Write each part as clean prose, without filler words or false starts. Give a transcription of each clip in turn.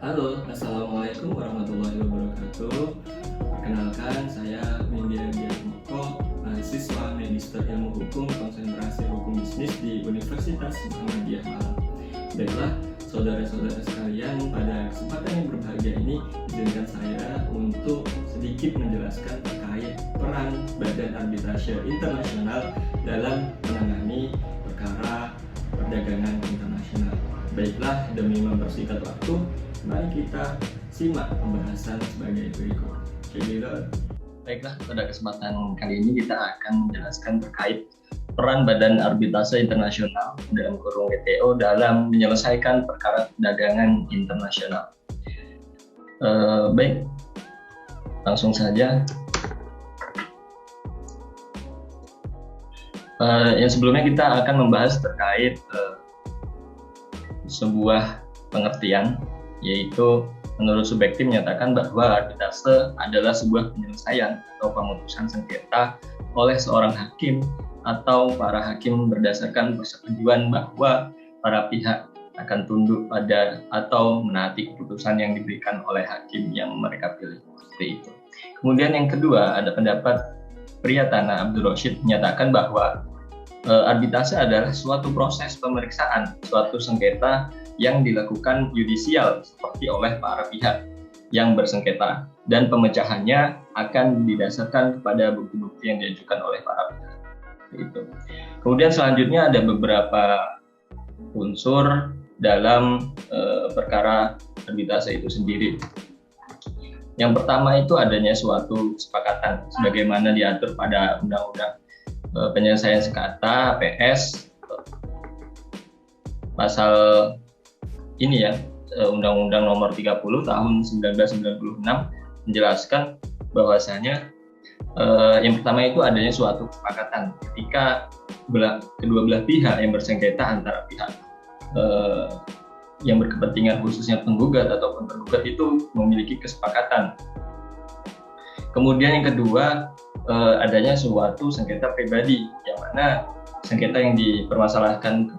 Halo, Assalamualaikum warahmatullahi wabarakatuh. Perkenalkan, saya Windy Moko, mahasiswa Magister Ilmu Hukum Konsentrasi Hukum Bisnis di Universitas Muhammadiyah Malang. Baiklah, saudara-saudara sekalian, pada kesempatan yang berbahagia ini, izinkan saya untuk sedikit menjelaskan terkait peran Badan Arbitrase Internasional dalam menangani perkara perdagangan internasional. Baiklah, demi mempersingkat waktu, mari kita simak pembahasan sebagai berikut. Baiklah, pada kesempatan kali ini kita akan menjelaskan terkait peran Badan Arbitrase Internasional dalam kurung WTO dalam menyelesaikan perkara perdagangan internasional. Baik, langsung saja. Yang sebelumnya kita akan membahas terkait sebuah pengertian, yaitu menurut Subjektif menyatakan bahwa arbitrase adalah sebuah penyelesaian atau pemutusan sengketa oleh seorang hakim atau para hakim berdasarkan persetujuan bahwa para pihak akan tunduk pada atau menaati keputusan yang diberikan oleh hakim yang mereka pilih. Seperti itu. Kemudian yang kedua, ada pendapat Priyatana Abdul Rashid menyatakan bahwa arbitrase adalah suatu proses pemeriksaan suatu sengketa yang dilakukan yudisial seperti oleh para pihak yang bersengketa, dan pemecahannya akan didasarkan kepada bukti-bukti yang diajukan oleh para pihak. Itu. Kemudian selanjutnya ada beberapa unsur dalam perkara arbitrase itu sendiri. Yang pertama itu adanya suatu kesepakatan sebagaimana diatur pada Undang-Undang Penyelesaian Sengketa (PS) pasal ini ya, Undang-Undang Nomor 30 Tahun 1996 menjelaskan bahwasanya yang pertama itu adanya suatu kesepakatan ketika kedua belah pihak yang bersengketa antara pihak yang berkepentingan khususnya penggugat ataupun tergugat itu memiliki kesepakatan. Kemudian yang kedua, adanya suatu sengketa pribadi, yang mana sengketa yang dipermasalahkan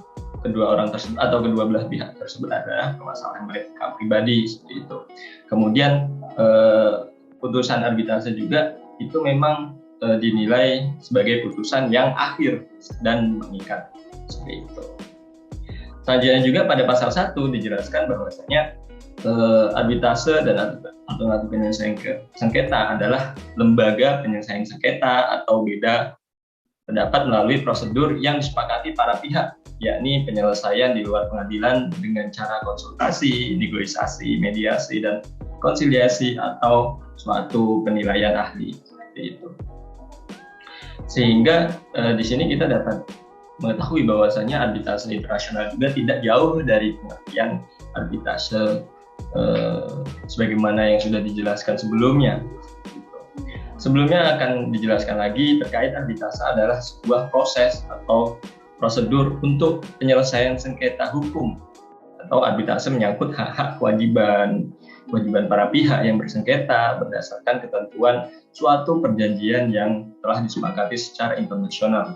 kedua orang tersebut atau kedua belah pihak tersebut adalah permasalahan mereka pribadi, seperti itu. Kemudian putusan arbitrase juga itu memang dinilai sebagai putusan yang akhir dan mengikat, seperti itu. Selanjutnya juga pada pasal 1 dijelaskan bahwasanya arbitrase dan alternatif penyelesaian sengketa adalah lembaga penyelesaian sengketa atau beda pendapat melalui prosedur yang disepakati para pihak, yakni penyelesaian di luar pengadilan dengan cara konsultasi, negosiasi, mediasi, dan konsiliasi atau suatu penilaian ahli, seperti itu. Sehingga di sini kita dapat mengetahui bahwasanya arbitrase internasional juga tidak jauh dari pengertian arbitrase sebagaimana yang sudah dijelaskan sebelumnya. Sebelumnya akan dijelaskan lagi terkait arbitrase adalah sebuah proses atau prosedur untuk penyelesaian sengketa hukum, atau arbitrase menyangkut hak-hak kewajiban para pihak yang bersengketa berdasarkan ketentuan suatu perjanjian yang telah disepakati secara internasional.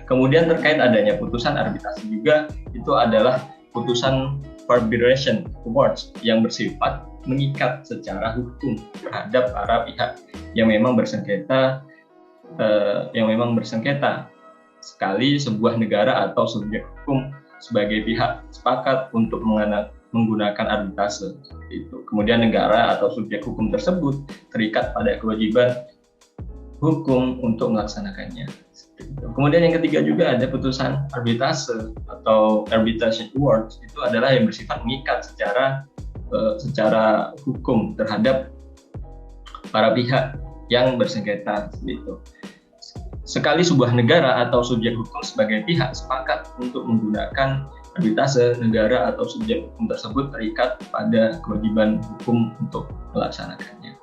Kemudian terkait adanya putusan arbitrase juga, itu adalah putusan arbitration awards yang bersifat mengikat secara hukum terhadap para pihak yang memang bersengketa, sekali sebuah negara atau subjek hukum sebagai pihak sepakat untuk menggunakan arbitrase. Itu. Kemudian negara atau subjek hukum tersebut terikat pada kewajiban hukum untuk melaksanakannya. Kemudian yang ketiga juga ada putusan arbitrase atau arbitration awards, itu adalah yang bersifat mengikat secara hukum terhadap para pihak yang bersengketa. Gitu. Sekali sebuah negara atau subjek hukum sebagai pihak sepakat untuk menggunakan arbitrase, negara atau subjek hukum tersebut terikat pada kewajiban hukum untuk melaksanakannya.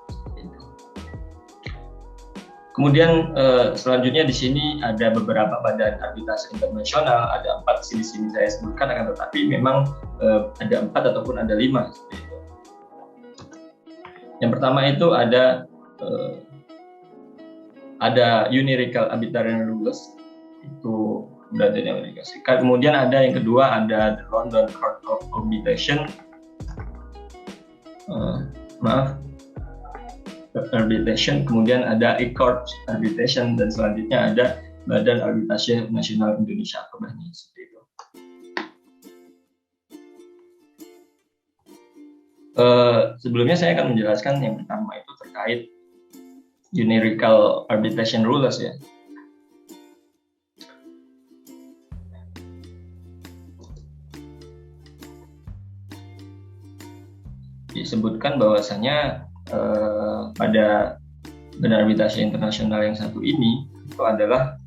Kemudian selanjutnya di sini ada beberapa badan arbitrase internasional, ada 4 di sini saya sebutkan, akan tetapi memang ada 4 ataupun ada 5. Yang pertama itu ada Unilateral Arbitration Rules, itu berada di Amerika Serikat. Kemudian ada yang kedua, ada the London Court of Arbitration. Arbitration, kemudian ada e-court arbitration, dan selanjutnya ada Badan Arbitrase Nasional Indonesia atau BANI, seperti itu. Sebelumnya saya akan menjelaskan yang pertama itu terkait numerical arbitration rules ya. Disebutkan bahwasanya pada Badan Arbitrase Internasional yang satu ini itu adalah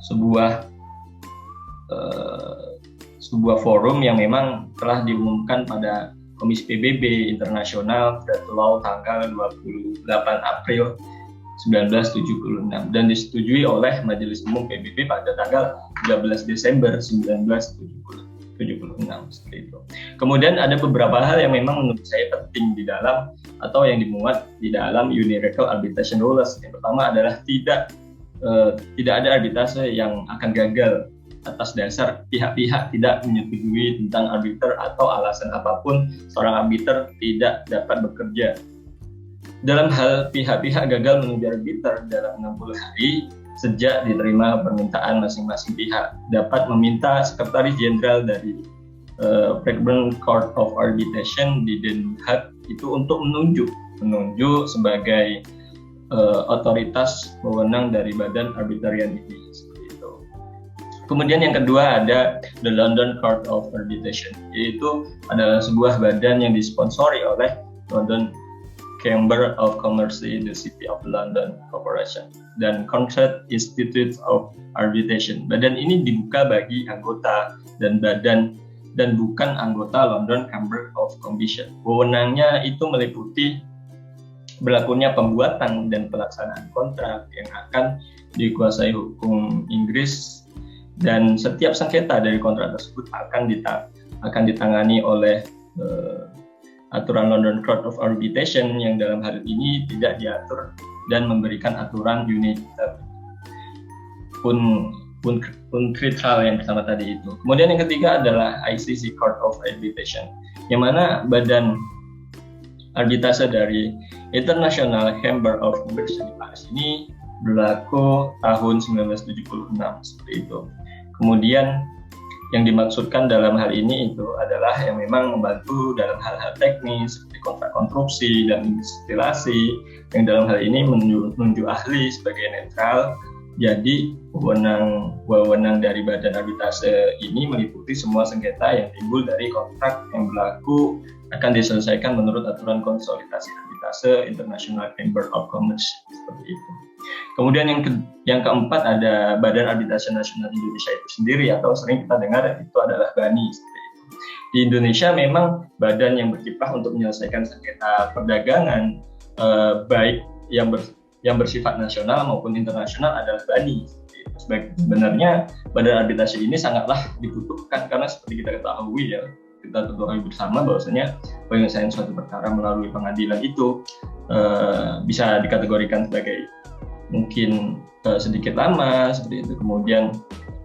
sebuah forum yang memang telah diumumkan pada Komisi PBB Internasional Law tanggal 28 April 1976 dan disetujui oleh Majelis Umum PBB pada tanggal 13 Desember 1976 seperti itu. Kemudian ada beberapa hal yang memang menurut saya penting di dalam atau yang dimuat di dalam Unilateral Arbitration Rules. Yang pertama adalah tidak ada arbitrase yang akan gagal atas dasar pihak-pihak tidak menyetujui tentang arbiter atau alasan apapun seorang arbiter tidak dapat bekerja. Dalam hal pihak-pihak gagal menuju arbiter dalam 60 hari sejak diterima permintaan masing-masing pihak dapat meminta Sekretaris Jenderal dari Frankfurt Court of Arbitration di Den Haag itu untuk menunjuk sebagai otoritas wewenang dari badan arbitrarian ini, seperti itu. Kemudian yang kedua ada the London Court of Arbitration, yaitu adalah sebuah badan yang disponsori oleh London Chamber of Commerce, the City of London Corporation, dan Concert Institute of Arbitration. Badan ini dibuka bagi anggota dan bukan anggota London Chamber of Commerce. Wewenangnya itu meliputi berlakunya pembuatan dan pelaksanaan kontrak yang akan dikuasai hukum Inggris, dan setiap sengketa dari kontrak tersebut akan ditangani oleh aturan London Court of Arbitration yang dalam hal ini tidak diatur dan memberikan aturan unilateral unkritral yang pertama tadi itu. Kemudian yang ketiga adalah ICC Court of Arbitration, yang mana badan arbitrase dari International Chamber of Commerce di Paris ini berlaku tahun 1976 seperti itu. Kemudian yang dimaksudkan dalam hal ini itu adalah yang memang membantu dalam hal-hal teknis seperti kontrak konstruksi dan instalasi, yang dalam hal ini menunjuk ahli sebagai netral. Jadi wewenang dari badan arbitrase ini meliputi semua sengketa yang timbul dari kontrak yang berlaku akan diselesaikan menurut aturan konsolidasi arbitrase International Chamber of Commerce, seperti itu. Kemudian yang keempat ada Badan Arbitrase Nasional Indonesia itu sendiri, atau sering kita dengar itu adalah BANI, seperti itu. Di Indonesia memang badan yang berkiprah untuk menyelesaikan sengketa perdagangan baik yang bersifat nasional maupun internasional adalah BANI. Sebenarnya badan arbitrase ini sangatlah dibutuhkan karena seperti kita ketahui bersama bahwasanya penyelesaian suatu perkara melalui pengadilan itu bisa dikategorikan sebagai mungkin sedikit lama seperti itu. Kemudian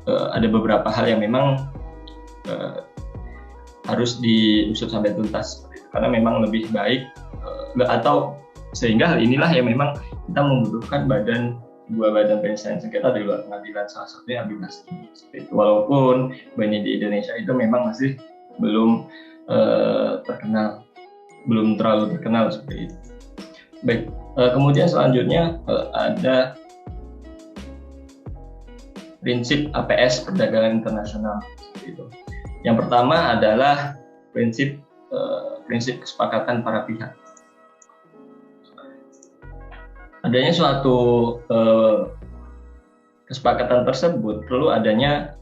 ada beberapa hal yang memang harus diusut sampai tuntas seperti itu, karena memang lebih baik atau sehingga hal inilah yang memang kita membutuhkan sebuah badan penyelesaian sengketa di luar pengadilan, salah satunya arbitrase ini seperti itu. Walaupun BANI di Indonesia itu memang masih belum terlalu terkenal seperti itu. Baik, kemudian selanjutnya ada prinsip APS perdagangan internasional seperti itu. Yang pertama adalah prinsip kesepakatan para pihak. Adanya suatu kesepakatan tersebut perlu adanya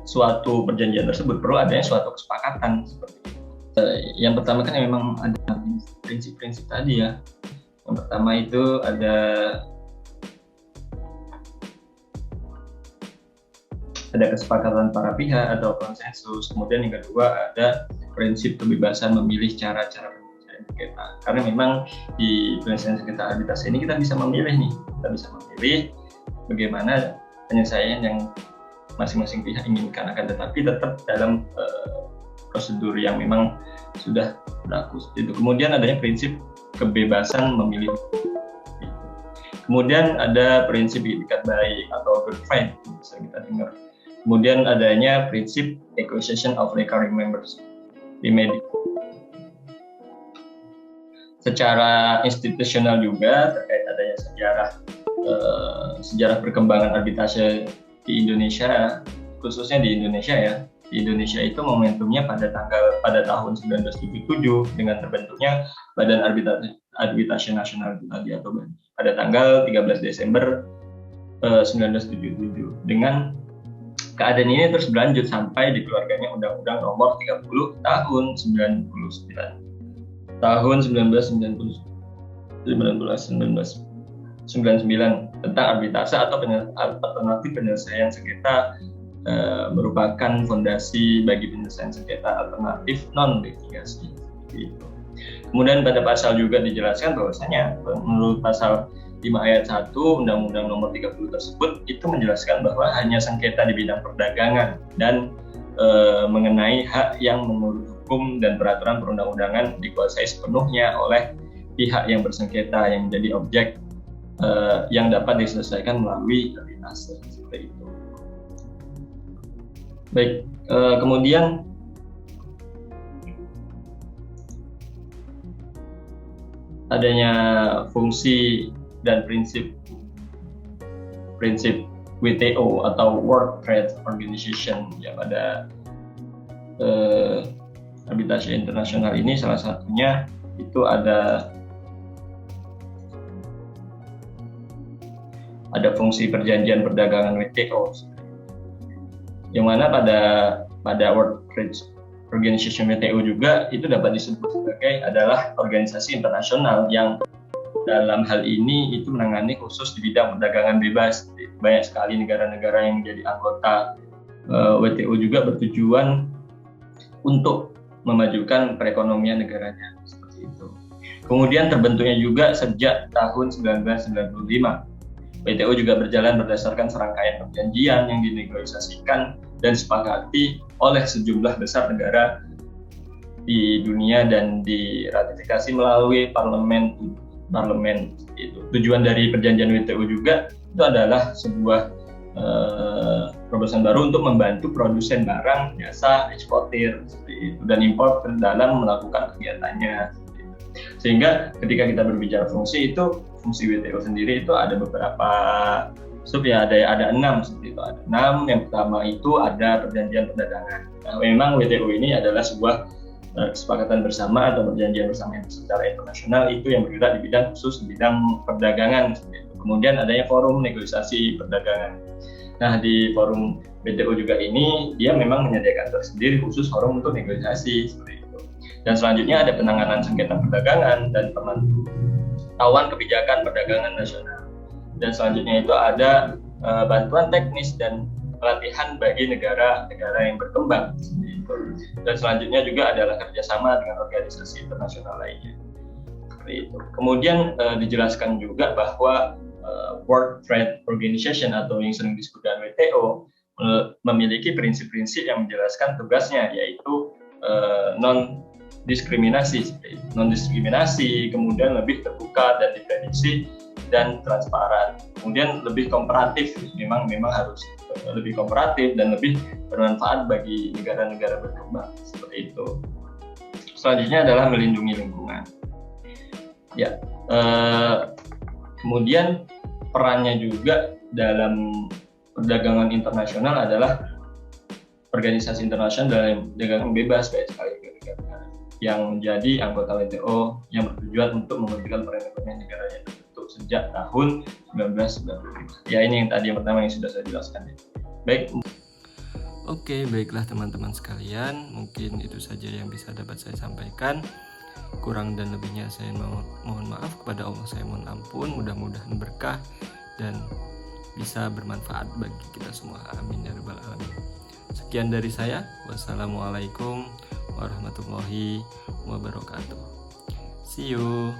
suatu perjanjian tersebut perlu adanya suatu kesepakatan seperti itu. Yang pertama kan memang ada prinsip-prinsip tadi ya. Yang pertama itu ada kesepakatan para pihak atau konsensus. Kemudian yang kedua ada prinsip kebebasan memilih cara-cara penyelesaian sengketa. Karena memang di penyelesaian sengketa arbitrase ini kita bisa memilih bagaimana penyelesaian yang masing-masing pihak inginkan, akan tetapi tetap dalam prosedur yang memang sudah berlaku. Itu. Kemudian adanya prinsip kebebasan memilih. Kemudian ada prinsip itikat baik atau good faith, bisa kita dengar. Kemudian adanya prinsip acquisition of recurring members di media. Secara institusional juga terkait adanya sejarah perkembangan arbitrase di Indonesia, khususnya di Indonesia ya. Di Indonesia itu momentumnya pada tahun 1977 dengan terbentuknya Badan Arbitrase Nasional itu tadi atau BANI pada tanggal 13 Desember 1977. Dengan keadaan ini terus berlanjut sampai dikeluarkannya Undang-Undang Nomor 30 Tahun 1999 tentang arbitrase atau alternatif penyelesaian sengketa, merupakan fondasi bagi penyelesaian sengketa alternatif non-litigasi. Gitu. Kemudian pada pasal juga dijelaskan bahwasanya menurut pasal 5 ayat 1 Undang-Undang Nomor 30 tersebut itu menjelaskan bahwa hanya sengketa di bidang perdagangan dan mengenai hak yang menurut hukum dan peraturan perundang-undangan dikuasai sepenuhnya oleh pihak yang bersengketa yang menjadi objek yang dapat diselesaikan melalui arbitrase seperti itu. Baik, kemudian adanya fungsi dan prinsip WTO atau World Trade Organization ya pada arbitrase internasional ini, salah satunya itu ada fungsi perjanjian perdagangan WTO, yang mana pada World Trade Organization WTO juga itu dapat disebut sebagai adalah organisasi internasional yang dalam hal ini itu menangani khusus di bidang perdagangan bebas. Banyak sekali negara-negara yang menjadi anggota WTO juga bertujuan untuk memajukan perekonomian negaranya seperti itu. Kemudian terbentuknya juga sejak tahun 1995. WTO juga berjalan berdasarkan serangkaian perjanjian yang dinegosiasikan dan disepakati oleh sejumlah besar negara di dunia dan diratifikasi melalui parlemen itu. Tujuan dari perjanjian WTO juga itu adalah sebuah terobosan baru untuk membantu produsen barang, jasa, eksportir seperti itu, dan impor dalam melakukan kegiatannya. Sehingga ketika kita berbicara fungsi WTO sendiri itu ada beberapa sub ya, ada 6 seperti itu. Ada 6. Yang pertama itu ada perjanjian perdagangan. Nah, memang WTO ini adalah sebuah kesepakatan bersama atau perjanjian bersama yang secara internasional itu yang bergerak di bidang khusus di bidang perdagangan seperti itu. Kemudian adanya forum negosiasi perdagangan. Nah, di forum WTO juga ini dia memang menyediakan tersendiri khusus forum untuk negosiasi seperti itu. Dan selanjutnya ada penanganan sengketa perdagangan dan pemantauan kebijakan perdagangan nasional. Dan selanjutnya itu ada bantuan teknis dan pelatihan bagi negara-negara yang berkembang. Dan selanjutnya juga adalah kerjasama dengan organisasi internasional lainnya. Seperti itu. Kemudian dijelaskan juga bahwa World Trade Organization atau yang sering disebut dengan WTO memiliki prinsip-prinsip yang menjelaskan tugasnya, yaitu non-diskriminasi, kemudian lebih terbuka dan diprediksi dan transparan, kemudian lebih kooperatif, memang harus lebih kooperatif dan lebih bermanfaat bagi negara-negara berkembang seperti itu. Selanjutnya adalah melindungi lingkungan. Ya, kemudian perannya juga dalam perdagangan internasional adalah organisasi internasional dalam perdagangan bebas, baik sekali negara yang menjadi anggota WTO yang bertujuan untuk memajukan perekonomian negaranya terbentuk sejak tahun 1995. Ya, ini yang tadi yang pertama yang sudah saya jelaskan. Baik. Oke, baiklah teman-teman sekalian, mungkin itu saja yang bisa dapat saya sampaikan. Kurang dan lebihnya saya mohon maaf kepada Allah, saya mohon ampun. Mudah-mudahan berkah dan bisa bermanfaat bagi kita semua. Amin ya rabbal alamin. Sekian dari saya. Wassalamualaikum warahmatullahi wabarakatuh. See you.